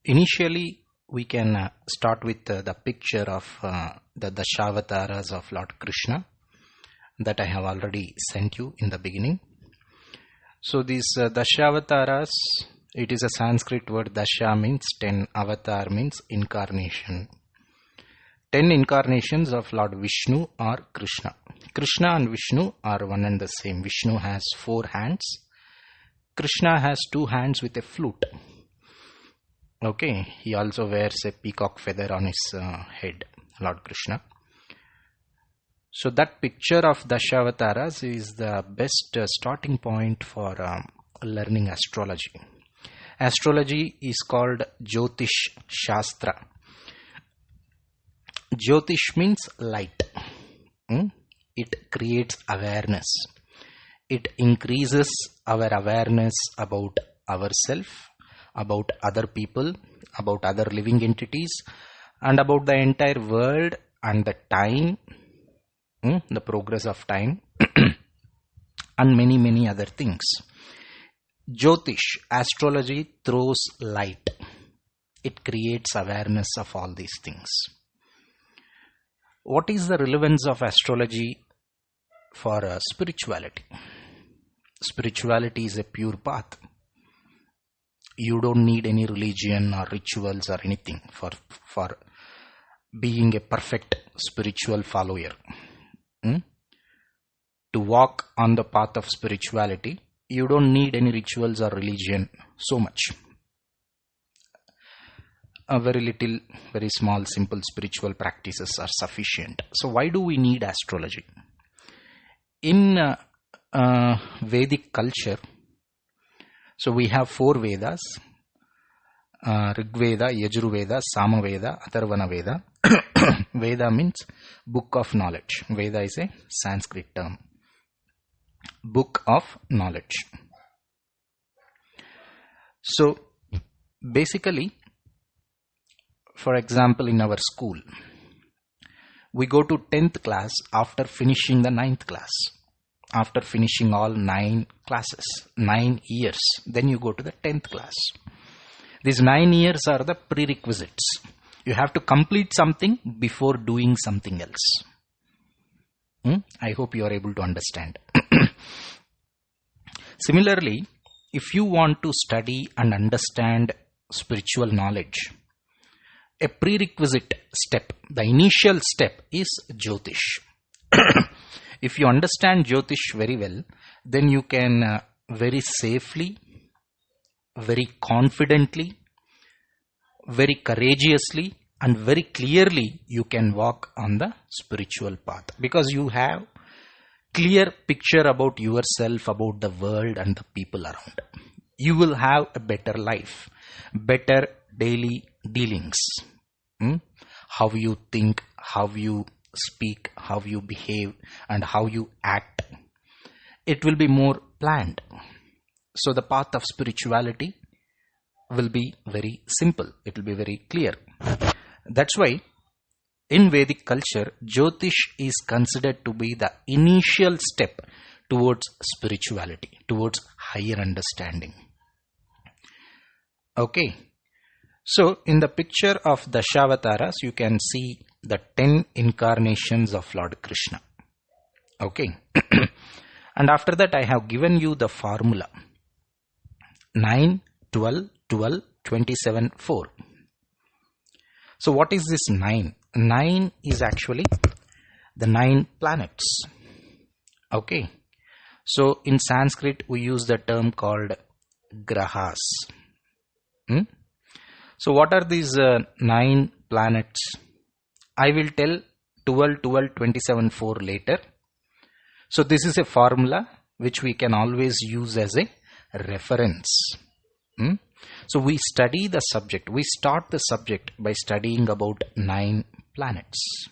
Initially, we can start with the picture of the Dashavataras of Lord Krishna that I have already sent you in the beginning. So these Dashavataras, it is a Sanskrit word. Dasha means 10, avatar means incarnation. 10 incarnations of Lord Vishnu or Krishna. Krishna and Vishnu are one and the same. Vishnu has 4 hands. Krishna has 2 hands with a flute. Okay, he also wears a peacock feather on his head, Lord Krishna. So that picture of Dashavataras is the best starting point for learning astrology. Astrology is called Jyotish Shastra. Jyotish means light. It creates awareness. It increases our awareness about ourselves, about other people, about other living entities, and about the entire world and the time, the progress of time, and many other things. Jyotish, astrology, throws light. It creates awareness of all these things. What is the relevance of astrology for spirituality? Spirituality is a pure path. You don't need any religion or rituals or anything for being a perfect spiritual follower. To walk on the path of spirituality, you don't need any rituals or religion so much. A very little, very small, simple spiritual practices are sufficient. So why do we need astrology? In Vedic culture, so we have 4 Vedas, Rig Veda, Yajur Veda, Sama Veda, Atharvana Veda. Veda means book of knowledge. Veda is a Sanskrit term. Book of knowledge. So basically, for example, in our school, we go to 10th class after finishing the 9th class. After finishing all 9 classes, 9 years, then you go to the 10th class. These 9 years are the prerequisites. You have to complete something before doing something else. I hope you are able to understand. Similarly, if you want to study and understand spiritual knowledge, a prerequisite step, the initial step is Jyotish. If you understand Jyotish very well, then you can very safely, very confidently, very courageously, and very clearly you can walk on the spiritual path, because you have clear picture about yourself, about the world and the people around. You will have a better life, better daily dealings. How you think, how you speak, how you behave, and how you act. It will be more planned. So the path of spirituality will be very simple. It will be very clear. That's why in Vedic culture, Jyotish is considered to be the initial step towards spirituality, towards higher understanding. Okay. So in the picture of Dashavataras, you can see the 10 incarnations of Lord Krishna. Okay. And after that, I have given you the formula. 9, 12, 12, 27, 4. So what is this 9? 9 is actually the 9 planets. Okay. So in Sanskrit, we use the term called grahas. So what are these 9 planets? I will tell 12, 12, 27, 4 later. So this is a formula which we can always use as a reference. So we study the subject. We start the subject by studying about 9 planets.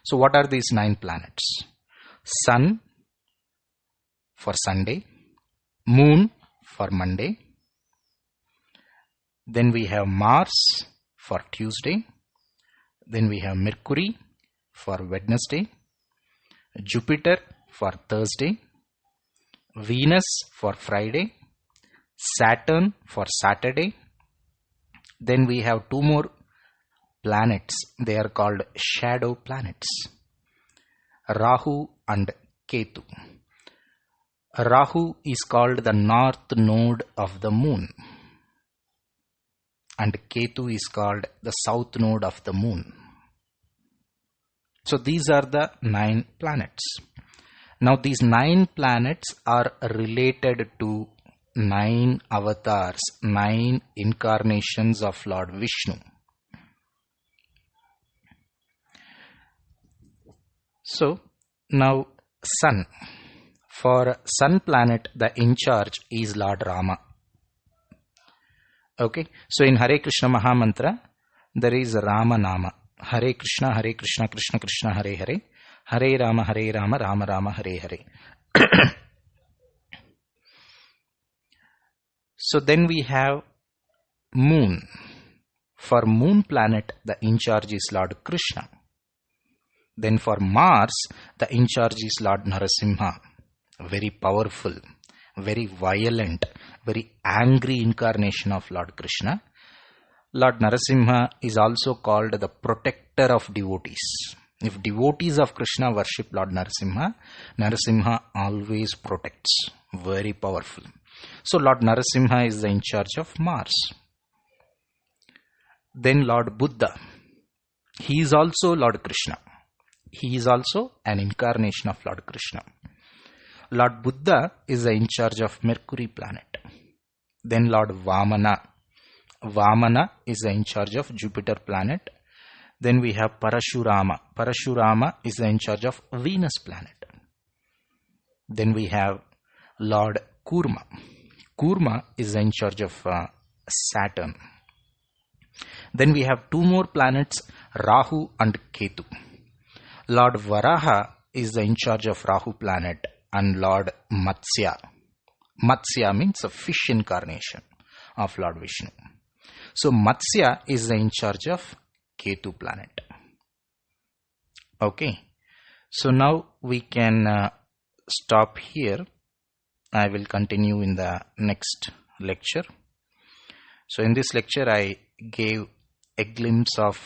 So what are these 9 planets? Sun for Sunday, Moon for Monday. Then we have Mars for Tuesday. Then we have Mercury for Wednesday, Jupiter for Thursday, Venus for Friday, Saturn for Saturday, Then we have two more planets. They are called shadow planets, Rahu and Ketu. Rahu is called the north node of the moon, and Ketu is called the south node of the moon. So these are the 9 planets. Now these 9 planets are related to 9 avatars, 9 incarnations of Lord Vishnu. So now Sun. For Sun planet, the in charge is Lord Rama. Okay, so in Hare Krishna Mahamantra, there is Rama Nama. Hare Krishna, Krishna Krishna, Hare Hare. Hare Rama, Rama Rama, Hare Hare. So then we have Moon. For Moon planet, the in charge is Lord Krishna. Then for Mars, the in charge is Lord Narasimha. Very powerful, very violent, very angry incarnation of Lord Krishna. Lord Narasimha is also called the protector of devotees. If devotees of Krishna worship Lord Narasimha, Narasimha always protects. Very powerful. So Lord Narasimha is in charge of Mars. Then Lord Buddha. He is also Lord Krishna. He is also an incarnation of Lord Krishna. Lord Buddha is in charge of Mercury planet. Then Lord Vamana. Vamana is in charge of Jupiter planet. Then we have Parashurama. Parashurama is in charge of Venus planet. Then we have Lord Kurma. Kurma is in charge of Saturn. Then we have 2 more planets, Rahu and Ketu. Lord Varaha is in charge of Rahu planet, and Lord Matsya. Matsya means a fish incarnation of Lord Vishnu. So Matsya is in charge of Ketu planet. Okay. So now we can stop here. I will continue in the next lecture. So in this lecture I gave a glimpse of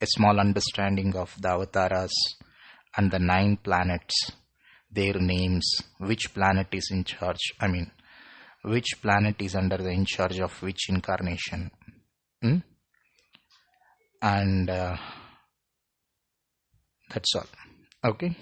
a small understanding of the avatars and the 9 planets, their names, which planet is in charge, which planet is under the in charge of which incarnation. And that's all. Okay.